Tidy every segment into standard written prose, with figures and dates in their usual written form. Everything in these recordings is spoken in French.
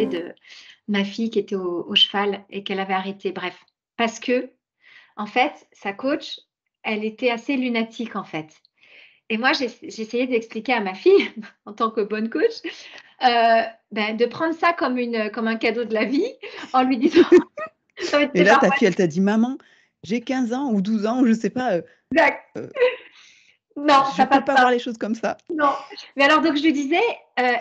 parlais de ma fille qui était au cheval et qu'elle avait arrêté. Bref, parce que, en fait, sa coach, elle était assez lunatique, en fait. Et moi, j'essayais d'expliquer à ma fille, en tant que bonne coach, de prendre ça comme un cadeau de la vie, en lui disant, ça va être Et là, ta parfois fille, elle t'a dit, maman, j'ai 15 ans ou 12 ans, ou je sais pas, exact. Non, je ça peux passe pas pas. voir les choses comme ça. Non. Mais alors, donc, je lui disais,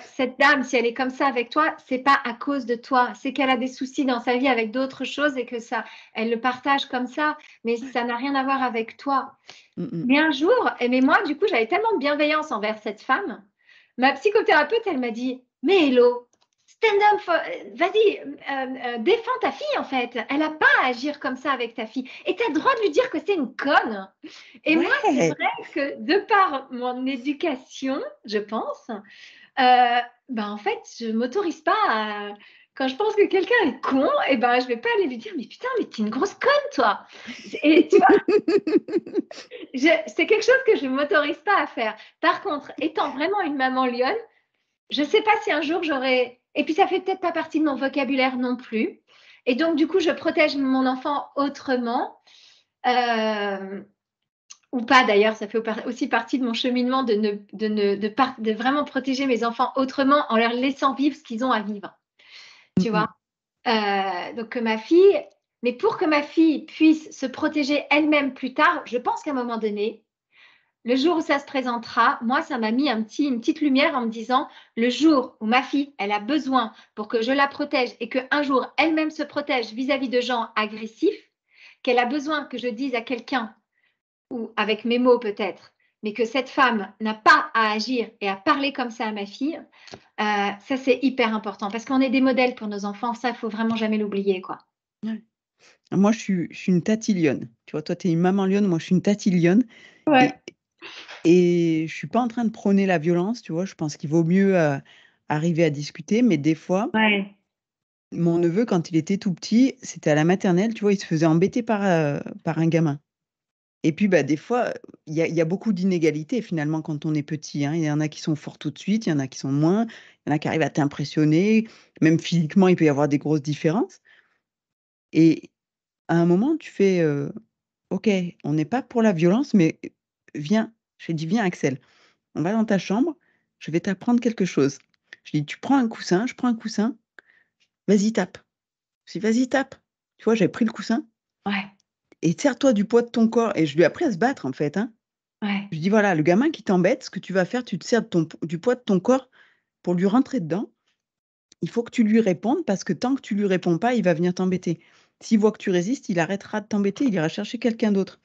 cette dame, si elle est comme ça avec toi, c'est pas à cause de toi. C'est qu'elle a des soucis dans sa vie avec d'autres choses et que ça, elle le partage comme ça. Mais ça n'a rien à voir avec toi. Mais un jour, mais moi, du coup, j'avais tellement de bienveillance envers cette femme. Ma psychothérapeute, elle m'a dit, mais Hello, stand up, vas-y, défends ta fille, en fait. Elle n'a pas à agir comme ça avec ta fille. Et tu as le droit de lui dire que c'est une conne. Et moi, c'est Ouais. vrai que de par mon éducation, je pense, en fait, je ne m'autorise pas à... Quand je pense que quelqu'un est con, je ne vais pas aller lui dire, mais putain, mais t'es une grosse conne, toi. Et tu vois, c'est quelque chose que je ne m'autorise pas à faire. Par contre, étant vraiment une maman lionne, je ne sais pas si un jour j'aurais... Et puis, ça fait peut-être pas partie de mon vocabulaire non plus. Et donc, du coup, je protège mon enfant autrement. Ou pas d'ailleurs, ça fait aussi partie de mon cheminement de vraiment protéger mes enfants autrement en leur laissant vivre ce qu'ils ont à vivre. Tu vois, donc que ma fille, mais pour que ma fille puisse se protéger elle-même plus tard, je pense qu'à un moment donné, le jour où ça se présentera, moi, ça m'a mis une petite lumière en me disant, le jour où ma fille, elle a besoin pour que je la protège et qu'un jour, elle-même se protège vis-à-vis de gens agressifs, qu'elle a besoin que je dise à quelqu'un, ou avec mes mots peut-être, mais que cette femme n'a pas à agir et à parler comme ça à ma fille, ça c'est hyper important parce qu'on est des modèles pour nos enfants, ça il faut vraiment jamais l'oublier, quoi. Ouais. Moi, je suis une tati lionne. Tu vois, toi, tu es une maman lionne, moi, je suis une tati lionne. Ouais. Et je suis pas en train de prôner la violence, tu vois. Je pense qu'il vaut mieux arriver à discuter, mais des fois, Ouais. mon neveu, quand il était tout petit, c'était à la maternelle, tu vois, il se faisait embêter par un gamin. Et puis, des fois, il y a beaucoup d'inégalités finalement quand on est petit, hein. Il y en a qui sont forts tout de suite, il y en a qui sont moins, il y en a qui arrivent à t'impressionner, même physiquement, il peut y avoir des grosses différences. Et à un moment, tu fais, OK, on n'est pas pour la violence, mais viens. Je lui ai dit: «Viens Axel, on va dans ta chambre, je vais t'apprendre quelque chose». Je lui dis: «Tu prends un coussin», je prends un coussin, «Vas-y tape». Je dis: «Vas-y tape». Tu vois, j'avais pris le coussin Ouais. et «Serre-toi du poids de ton corps» et je lui ai appris à se battre en fait, hein. Ouais. Je dis: «Voilà, le gamin qui t'embête, ce que tu vas faire, tu te sers de du poids de ton corps pour lui rentrer dedans. Il faut que tu lui répondes parce que tant que tu lui réponds pas, il va venir t'embêter. S'il voit que tu résistes, il arrêtera de t'embêter, il ira chercher quelqu'un d'autre».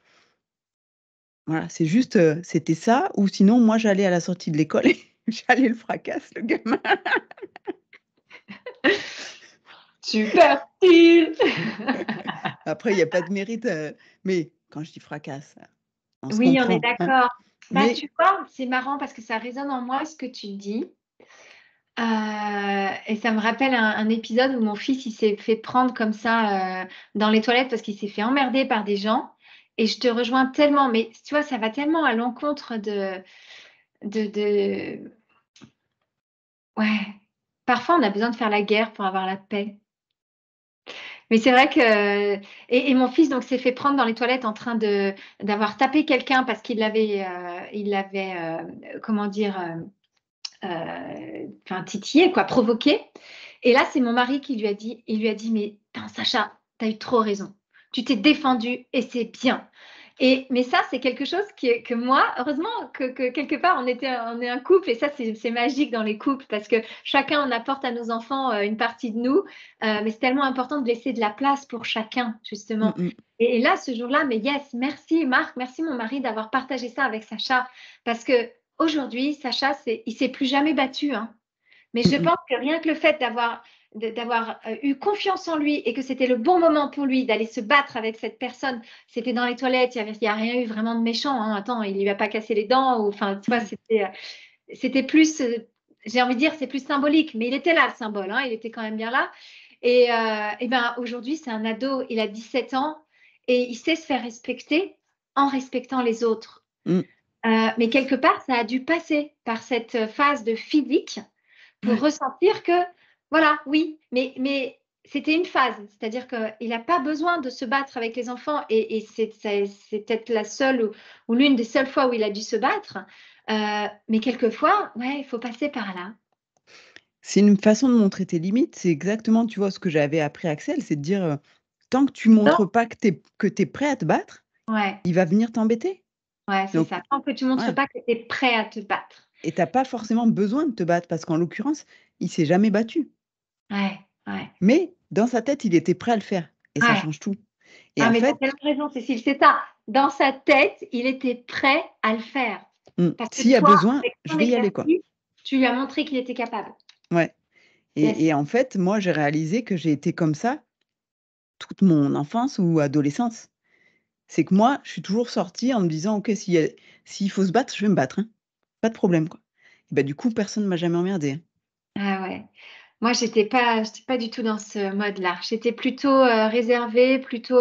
Voilà, c'est juste, c'était ça ou sinon moi j'allais à la sortie de l'école et j'allais le fracasse le gamin. Super style. Après il y a pas de mérite, mais quand je dis fracasse, on se Oui, on est comprend, hein. d'accord. Mais Tu vois, c'est marrant parce que ça résonne en moi ce que tu dis. Et ça me rappelle un épisode où mon fils il s'est fait prendre comme ça dans les toilettes parce qu'il s'est fait emmerder par des gens. Et je te rejoins tellement, mais tu vois, ça va tellement à l'encontre de... Ouais, parfois on a besoin de faire la guerre pour avoir la paix. Mais c'est vrai que... Et mon fils donc s'est fait prendre dans les toilettes en train d'avoir tapé quelqu'un parce qu'il l'avait, comment dire, titillé, quoi, provoqué. Et là, c'est mon mari qui il lui a dit, mais putain, Sacha, t'as eu trop raison. Tu t'es défendue et c'est bien. Mais ça, c'est quelque chose que moi, heureusement que quelque part, on est un couple et ça, c'est magique dans les couples parce que chacun, on apporte à nos enfants une partie de nous, mais c'est tellement important de laisser de la place pour chacun, justement. mmh mh. Et là, ce jour-là, mais yes, merci Marc, merci mon mari d'avoir partagé ça avec Sacha parce que aujourd'hui, Sacha, il s'est plus jamais battu, hein. Mais Mmh je mh. pense que rien que le fait d'avoir eu confiance en lui et que c'était le bon moment pour lui d'aller se battre avec cette personne, c'était dans les toilettes, il y a rien eu vraiment de méchant, hein. Attends, il lui a pas cassé les dents ou enfin, tu vois, c'était plus, j'ai envie de dire, c'est plus symbolique, mais il était là le symbole, hein, il était quand même bien là. Et aujourd'hui, c'est un ado, il a 17 ans et il sait se faire respecter en respectant les autres. Mmh. Mais quelque part, ça a dû passer par cette phase de physique pour Ouais. ressentir que Voilà, oui, mais c'était une phase. C'est-à-dire qu'il n'a pas besoin de se battre avec les enfants et c'est peut-être la seule ou l'une des seules fois où il a dû se battre. Mais quelquefois, ouais, il faut passer par là. C'est une façon de montrer tes limites. C'est exactement, tu vois, ce que j'avais appris à Axel, c'est de dire, tant que tu Non. montres pas que tu es prêt à te battre, Ouais, il va venir t'embêter. ouais, c'est Donc ça. Tant que tu montres voilà, pas que tu es prêt à te battre. et tu pas forcément besoin de te battre parce qu'en l'occurrence, il s'est jamais battu. Ouais, ouais, Mais dans sa tête, il était prêt à le faire et ça ouais. change tout. Et Ah, en mais tu as fait, tellement raison, Cécile, c'est ça. Dans sa tête, il était prêt à le faire. Parce que s'il y a toi, besoin, avec je ton vais y aller, quoi. exercice, tu lui as montré qu'il était capable. Ouais, Yes. et en fait, moi, j'ai réalisé que j'ai été comme ça toute mon enfance ou adolescence. C'est que moi, je suis toujours sortie en me disant: «OK, s'il faut se battre, je vais me battre, hein, pas de problème, quoi». Et bah, du coup, personne m'a jamais emmerdée, hein. Ah ouais. Moi, j'étais pas du tout dans ce mode-là. J'étais plutôt réservée, plutôt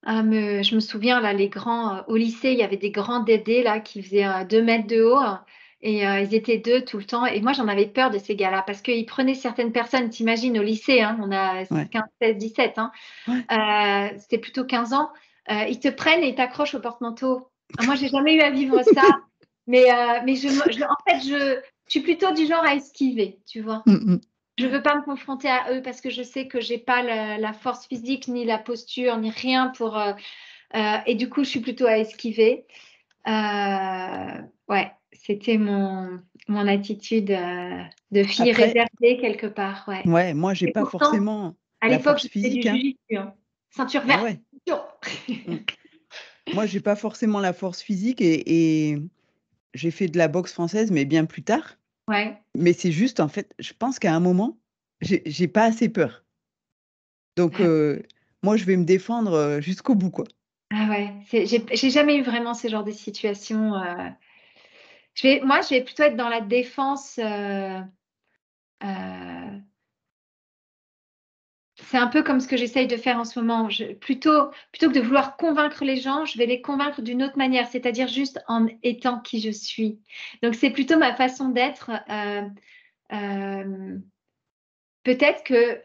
je me souviens là, les grands au lycée, il y avait des grands dédés là qui faisaient 2 mètres de haut et ils étaient 2 tout le temps. Et moi, j'en avais peur de ces gars-là parce qu'ils prenaient certaines personnes. T'imagines au lycée, hein, on a Ouais. 15, 16, 17, hein, Ouais. c'était plutôt 15 ans. Ils te prennent et ils t'accrochent au porte-manteau. Ah, moi, j'ai jamais eu à vivre ça, mais en fait, je suis plutôt du genre à esquiver, tu vois. Mmh mh. Je veux pas me confronter à eux parce que je sais que j'ai pas la force physique, ni la posture, ni rien pour. Et du coup, je suis plutôt à esquiver. Ouais, c'était mon attitude de fille Après, réservée quelque part, ouais. ouais, moi, j'ai Et pas pourtant, forcément à la l'époque, force je faisais du physique, hein. jiu-jitsu, hein. Ceinture Ah verte, ouais. attention. Mmh. Moi, j'ai pas forcément la force physique et j'ai fait de la boxe française, mais bien plus tard. Ouais. Mais c'est juste, en fait, je pense qu'à un moment, j'ai pas assez peur. Donc moi, je vais me défendre, jusqu'au bout, quoi. Ah ouais, j'ai jamais eu vraiment ce genre de situation. Je vais plutôt être dans la défense. Euh, c'est un peu comme ce que j'essaye de faire en ce moment. Plutôt que de vouloir convaincre les gens, je vais les convaincre d'une autre manière, c'est-à-dire juste en étant qui je suis. Donc c'est plutôt ma façon d'être. Euh, Peut-être que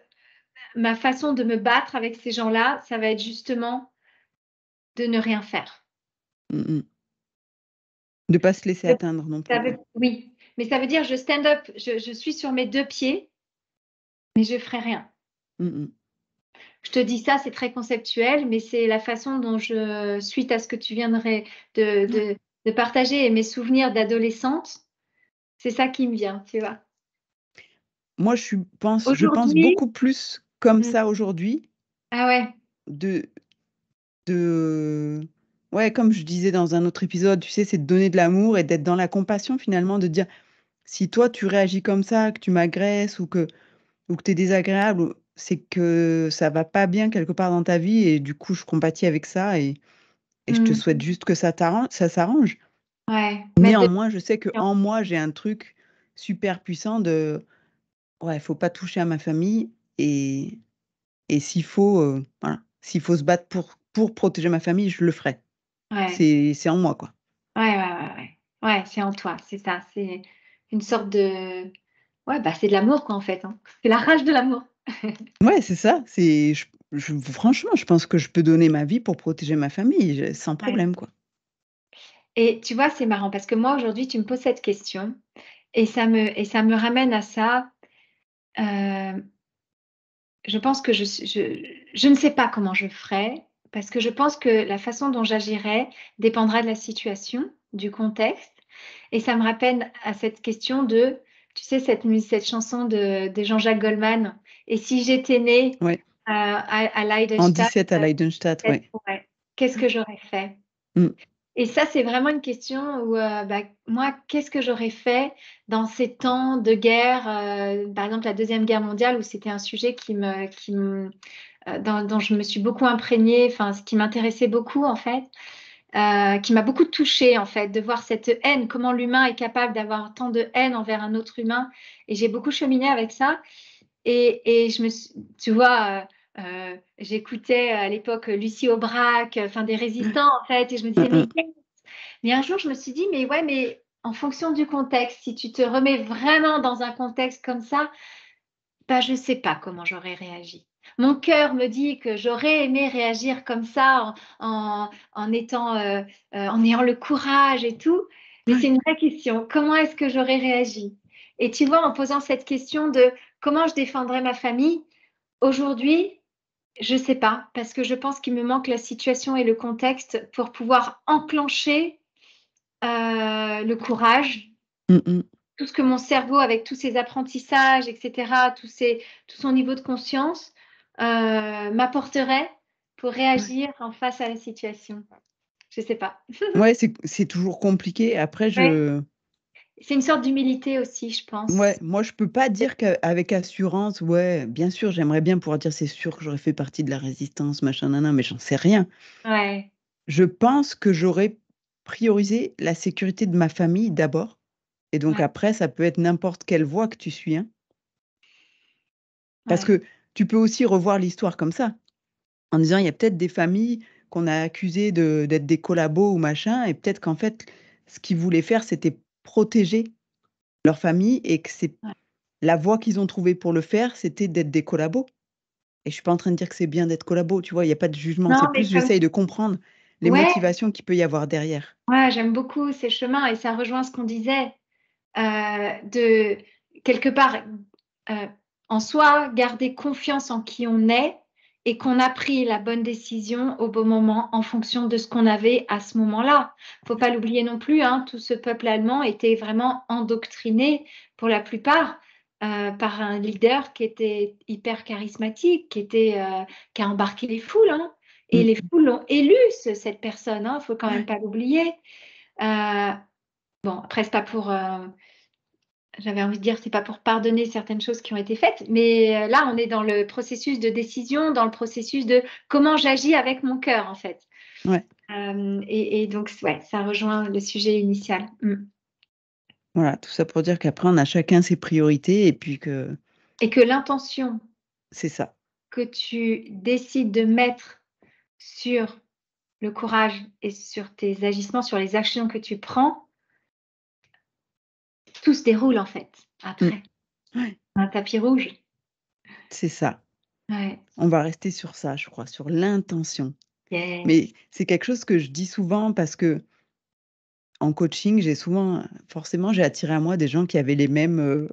ma façon de me battre avec ces gens-là, ça va être justement de ne rien faire. Mmh mh. De pas se laisser atteindre non plus, quoi. Oui, mais ça veut dire je stand up, je suis sur mes 2 pieds, mais je ferai rien. Mmh mh. Je te dis ça, c'est très conceptuel, mais c'est la façon dont suite à ce que tu viens de Ouais. de de partager et mes souvenirs d'adolescente, c'est ça qui me vient, tu vois? Moi, je pense Aujourd'hui. beaucoup plus comme Mmh. ça aujourd'hui Ah ouais, de de ouais, comme je disais dans un autre épisode, tu sais, c'est de donner de l'amour et d'être dans la compassion finalement, de dire: «Si toi tu réagis comme ça, que tu m'agresses ou que tu es désagréable c'est que ça va pas bien quelque part dans ta vie et du coup je compatis avec ça et je te souhaite mmh, juste que ça s'arrange». ouais, mettre de Néanmoins, je sais l'ambiance. qu'en moi, j'ai un truc super puissant de ouais, faut pas toucher à ma famille et s'il faut, voilà, s'il faut se battre pour protéger ma famille, je le ferai. Ouais, C'est en moi, quoi. ouais, ouais, ouais, ouais. Ouais, c'est en toi, c'est ça, c'est une sorte de ouais, bah, c'est de l'amour quoi, en fait, hein. C'est la rage de l'amour. Ouais, c'est ça, c'est franchement, je pense que je peux donner ma vie pour protéger ma famille, sans Ouais. problème, quoi. Et tu vois, c'est marrant parce que moi, aujourd'hui, tu me poses cette question et ça me ramène à ça. Heu, je pense que je ne sais pas comment je ferais parce que je pense que la façon dont j'agirais dépendra de la situation, du contexte et ça me rappelle à cette question de, tu sais, cette chanson de Jean-Jacques Goldman: «Et si j'étais née, Ouais, à en Leidenstadt, 17 à Leidenstadt, peut-être ouais. ouais, qu'est-ce que j'aurais fait?» Mmh. Et ça, c'est vraiment une question où, bah, moi, qu'est-ce que j'aurais fait dans ces temps de guerre, par exemple la deuxième guerre mondiale où c'était un sujet dont je me suis beaucoup imprégnée, enfin, ce qui m'intéressait beaucoup en fait, qui m'a beaucoup touchée en fait, de voir cette haine, comment l'humain est capable d'avoir tant de haine envers un autre humain et j'ai beaucoup cheminé avec ça et je me suis tu vois, j'écoutais à l'époque Lucie Aubrac, enfin des résistants en fait et je me Mmh disais: mh. «Mais un jour, je me suis dit: «Mais ouais, mais en fonction du contexte, si tu te remets vraiment dans un contexte comme ça, bah, je ne sais pas comment j'aurais réagi. Mon cœur me dit que j'aurais aimé réagir comme ça en ayant le courage et tout, mais c'est Ouais. une vraie question. Comment est-ce que j'aurais réagi? Et tu vois, en posant cette question de comment je défendrais ma famille, aujourd'hui, je ne sais pas, parce que je pense qu'il me manque la situation et le contexte pour pouvoir enclencher le courage, Mmh mh. tout ce que mon cerveau, avec tous ses apprentissages, et cetera, tout son niveau de conscience, m'apporterait pour Ouais. réagir en face à la situation. Je sais pas. Ouais, c'est toujours compliqué. Après Ouais, je c'est une sorte d'humilité aussi, je ouais, pense. moi je peux pas dire qu'avec assurance, ouais, bien sûr, j'aimerais bien pouvoir dire: «C'est sûr que j'aurais fait partie de la résistance, machin nin nin», mais j'en sais rien. Ouais, Je pense que j'aurais priorisé la sécurité de ma famille d'abord et donc ouais, après ça peut être n'importe quelle voie que tu suis, hein. Parce ouais, que tu peux aussi revoir l'histoire comme ça, en disant: «Il y a peut-être des familles qu'on a accusées d'être des collabos ou machin et peut-être qu'en fait, ce qu'ils voulaient faire, c'était protéger leur famille et que c'est ouais. la voie qu'ils ont trouvée pour le faire, c'était d'être des collabos». Et je suis pas en train de dire que c'est bien d'être collabo, tu vois? Il y a pas de jugement, c'est Non, mais plus comme j'essaye de comprendre les ouais, motivations qu'il peut y avoir derrière. ouais, j'aime beaucoup ces chemins et ça rejoint ce qu'on disait, de quelque part, heu, en soi, garder confiance en qui on est et qu'on a pris la bonne décision au bon moment en fonction de ce qu'on avait à ce moment-là. Faut pas l'oublier non plus, hein, tout ce peuple allemand était vraiment endoctriné pour la plupart, par un leader qui était hyper charismatique, qui a embarqué les foules, hein, et Mmh. les foules l'ont élu cette personne, hein, faut quand même Ouais. pas l'oublier. Heu, bon après c'est pas pour, j'avais envie de dire, c'est pas pour pardonner certaines choses qui ont été faites, mais là, on est dans le processus de décision, dans le processus de comment j'agis avec mon cœur, en fait. Ouais. Et donc ouais, ça rejoint le sujet initial. Mmh. Voilà, tout ça pour dire qu'après on a chacun ses priorités et puis que Et que l'intention c'est ça. que tu décides de mettre sur le courage et sur tes agissements, sur les actions que tu prends, tout se déroule, en fait, Mmh. après. Ouais, Un tapis rouge. c'est ça. Ouais. On va rester sur ça, je crois, sur l'intention. Yes. Mais c'est quelque chose que je dis souvent parce qu'en coaching, j'ai souvent forcément, j'ai attiré à moi des gens qui avaient les mêmes,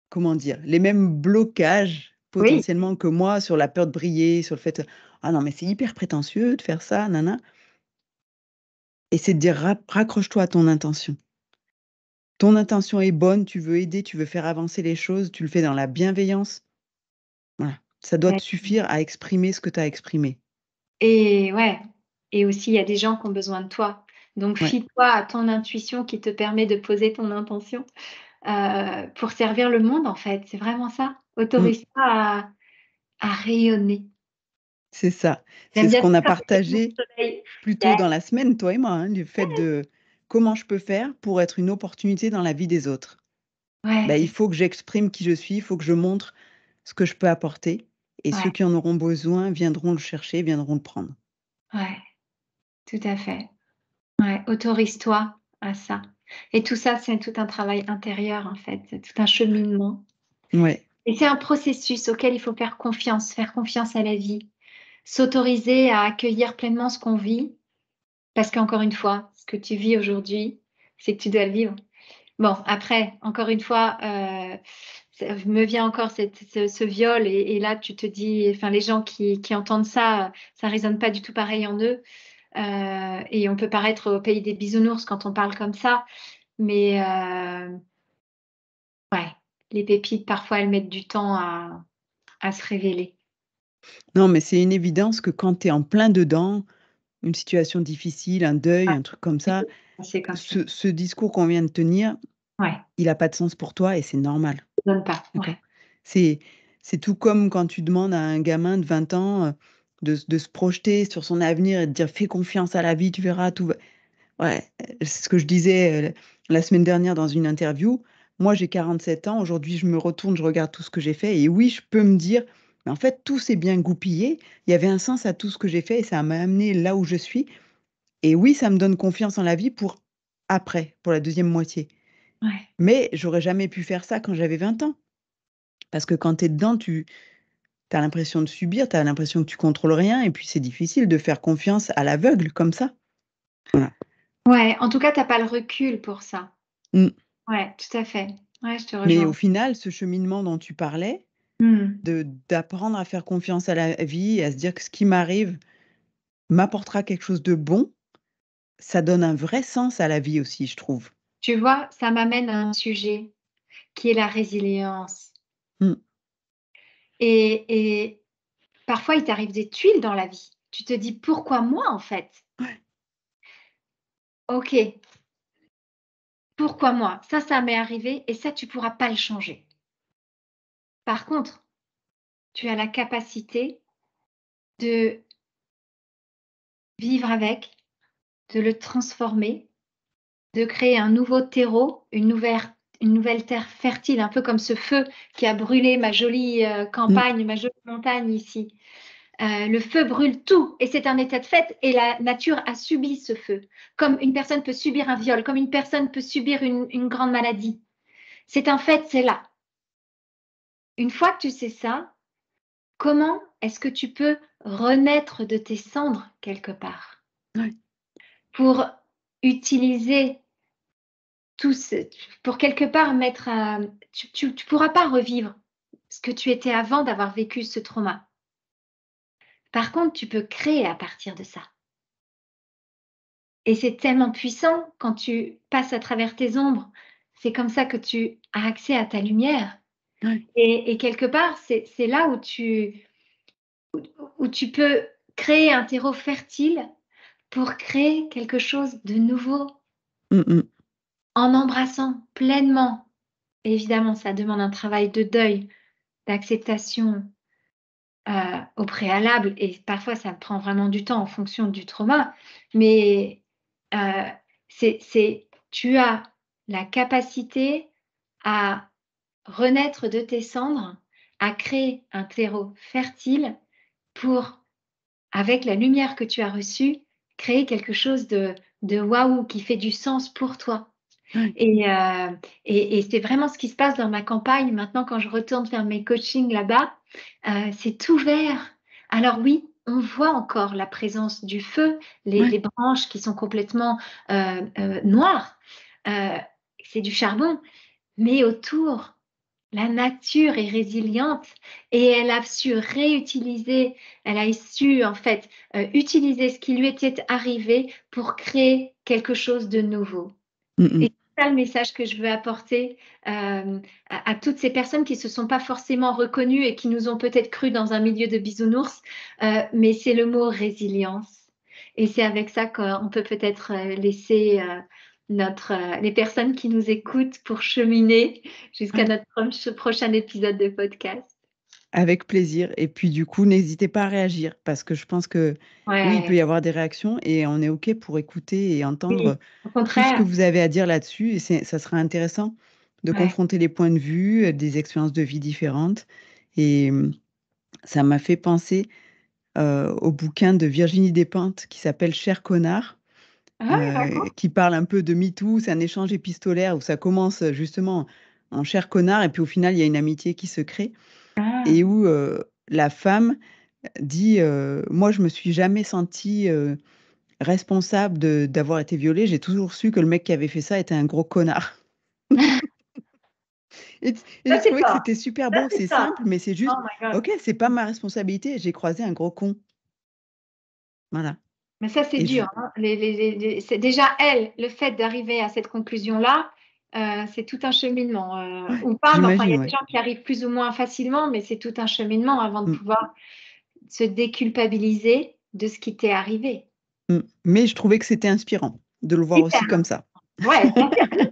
comment dire? Les mêmes blocages Oui, potentiellement que moi sur la peur de briller, sur le fait: «Ah non, mais c'est hyper prétentieux de faire ça, nin nin» et c'est de dire: Raccroche-toi à ton intention». Ton intention est bonne, tu veux aider, tu veux faire avancer les choses, tu le fais dans la bienveillance. Voilà, ça doit te ouais. suffire à exprimer ce que tu as exprimé. Et ouais, et aussi il y a des gens qui ont besoin de toi. Donc Ouais. fie-toi à ton intuition qui te permet de poser ton intention, pour servir le monde en fait, c'est vraiment ça. Mmh. Autorise-toi à rayonner. C'est ça. C'est J'aime ce bien qu'on a dire avec mon partagé soleil. plus tôt Yeah, dans la semaine, toi et moi, hein, du fait de comment je peux faire pour être une opportunité dans la vie des autres. ouais, Bah, c'est il ça, faut que j'exprime qui je suis, il faut que je montre ce que je peux apporter et ceux ouais, qui en auront besoin viendront le chercher, viendront le prendre. ouais, tout à fait. Ouais, autorise-toi à ça. Et tout ça, c'est tout un travail intérieur en fait, c'est tout un cheminement. Ouais, Et c'est un processus auquel il faut faire confiance à la vie, s'autoriser à accueillir pleinement ce qu'on vit. Parce qu'encore une fois, ce que tu vis aujourd'hui, c'est que tu dois le vivre. Bon, après, encore une fois, ça me vient encore ce viol et là, tu te dis enfin, les gens qui entendent ça, ça résonne pas du tout pareil en eux, et on peut paraître au pays des bisounours quand on parle comme ça, mais ouais, les pépites, parfois, elles mettent du temps à se révéler. non, mais c'est une évidence que quand tu es en plein dedans, une situation difficile, un deuil, Ouais, un truc comme il ça, faut penser comme ça. ce discours qu'on vient de tenir, Ouais, il a pas de sens pour toi et c'est normal, ça donne pas. d'accord? Ouais, C'est c'est tout comme quand tu demandes à un gamin de 20 ans, de se projeter sur son avenir et de dire: «Fais confiance à la vie, tu verras, tout va». Ouais, c'est ce que je disais, la semaine dernière dans une interview. Moi, j'ai 47 ans, aujourd'hui, je me retourne, je regarde tout ce que j'ai fait et oui, je peux me dire: «Mais en fait, tout s'est bien goupillé. Il y avait un sens à tout ce que j'ai fait et ça m'a amené là où je suis» et oui, ça me donne confiance en la vie pour après, pour la deuxième moitié. Ouais. Mais j'aurais jamais pu faire ça quand j'avais 20 ans. Parce que quand tu es dedans, tu as l'impression de subir, tu as l'impression que tu contrôles rien et puis c'est difficile de faire confiance à l'aveugle comme ça. Voilà. Ouais, en tout cas, tu as pas le recul pour ça. Mmh. Ouais, tout à fait. Ouais, je te Mais au rejoins. final, ce cheminement dont tu parlais, Mmh. d'apprendre à faire confiance à la vie et à se dire que ce qui m'arrive m'apportera quelque chose de bon, ça donne un vrai sens à la vie aussi, je trouve. Tu vois, ça m'amène à un sujet qui est la résilience Mmh. et parfois, il t'arrive des tuiles dans la vie. Tu te dis: «Pourquoi moi, en fait?» Ouais. OK, pourquoi moi? Ça m'est arrivé et ça, tu pourras pas le changer. Par contre, tu as la capacité de vivre avec, de le transformer, de créer un nouveau terreau, une nouvelle terre fertile, un peu comme ce feu qui a brûlé ma jolie, Mmh. campagne, ma jolie montagne ici. Le feu brûle tout et c'est un état de fait et la nature a subi ce feu. Comme une personne peut subir un viol, comme une personne peut subir une grande maladie. C'est un fait, c'est là. Une fois que tu sais ça, comment est-ce que tu peux renaître de tes cendres quelque part Ouais. pour utiliser tout ce, pour quelque part mettre à, tu pourras pas revivre ce que tu étais avant d'avoir vécu ce trauma. Par contre, tu peux créer à partir de ça. Et c'est tellement puissant quand tu passes à travers tes ombres. C'est comme ça que tu as accès à ta lumière. Ouais. Et quelque part, c'est là où tu peux créer un terreau fertile pour créer quelque chose de nouveau Mmh mh. en embrassant pleinement. Évidemment, ça demande un travail de deuil, d'acceptation au préalable et parfois ça prend vraiment du temps en fonction du trauma. Mais euh, tu as la capacité à renaître de tes cendres, à créer un terreau fertile pour, avec la lumière que tu as reçue, créer quelque chose de waouh qui fait du sens pour toi. Ouais. Et c'est vraiment ce qui se passe dans ma campagne. Maintenant, quand je retourne faire mes coachings là-bas, c'est tout vert. Alors oui, on voit encore la présence du feu, Ouais. les branches qui sont complètement noires. Euh, c'est du charbon, mais autour, la nature est résiliente et elle a su réutiliser, elle a su en fait utiliser ce qui lui était arrivé pour créer quelque chose de nouveau. Mmh Et mh. c'est ça le message que je veux apporter, à toutes ces personnes qui se sont pas forcément reconnues et qui nous ont peut-être cru dans un milieu de bisounours, mais c'est le mot résilience et c'est avec ça qu'on peut peut-être, laisser, les personnes qui nous écoutent pour cheminer jusqu'à Ouais. notre prochain épisode de podcast. Avec plaisir et puis du coup, n'hésitez pas à réagir parce que je pense que, oui, il peut Ouais, y avoir des réactions et on est OK pour écouter et oui, entendre au tout ce que contraire, vous avez à dire là-dessus et ça sera intéressant de ouais. confronter les points de vue, des expériences de vie différentes et ça m'a fait penser, au bouquin de Virginie Despentes qui s'appelle «Cher connard», Ah ouais, raconte. qui parle un peu de MeToo. C'est un échange épistolaire où ça commence, justement en «cher connard» et puis au final, il y a une amitié qui se crée Ah! et où, la femme dit, «Moi, je me suis jamais sentie, responsable d'avoir été violée. J'ai toujours su que le mec qui avait fait ça était un gros connard» et Ça j'ai c'est trouvé que fort, c'était super ça beau. c'est C'est fort. simple, mais c'est Oh juste: my God. «OK, c'est pas ma responsabilité, j'ai croisé un gros con». Voilà Mais ça, c'est et je dur, hein. C'est déjà elle, le fait d'arriver à cette conclusion-là, c'est tout un cheminement, ouais, ou pas, mais enfin, il y j'imagine, a des ouais. gens qui arrivent plus ou moins facilement, mais c'est tout un cheminement avant de Mmh, pouvoir se déculpabiliser de ce qui t'est arrivé. mmh, mais je trouvais que c'était inspirant de le voir Hyper, aussi comme ça. ouais, bien sûr.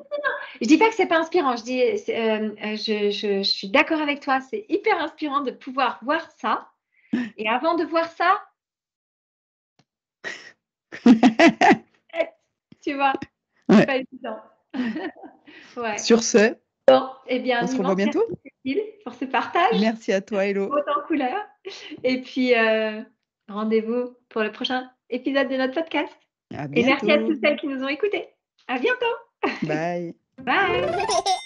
Je dis pas que c'est pas inspirant, je dis, je suis d'accord avec toi, c'est hyper inspirant de pouvoir voir ça et avant de voir ça, tu vois? C'est Ouais. pas évident. Ouais. Sur ce, Bon, eh bien, on un se revoit immense merci bientôt. Cécile pour ce partage Merci à toi, Hello. haut en couleur et puis, rendez-vous pour le prochain épisode de notre podcast À et merci à bientôt. toutes celles qui nous ont écoutés. À bientôt. Bye. Bye.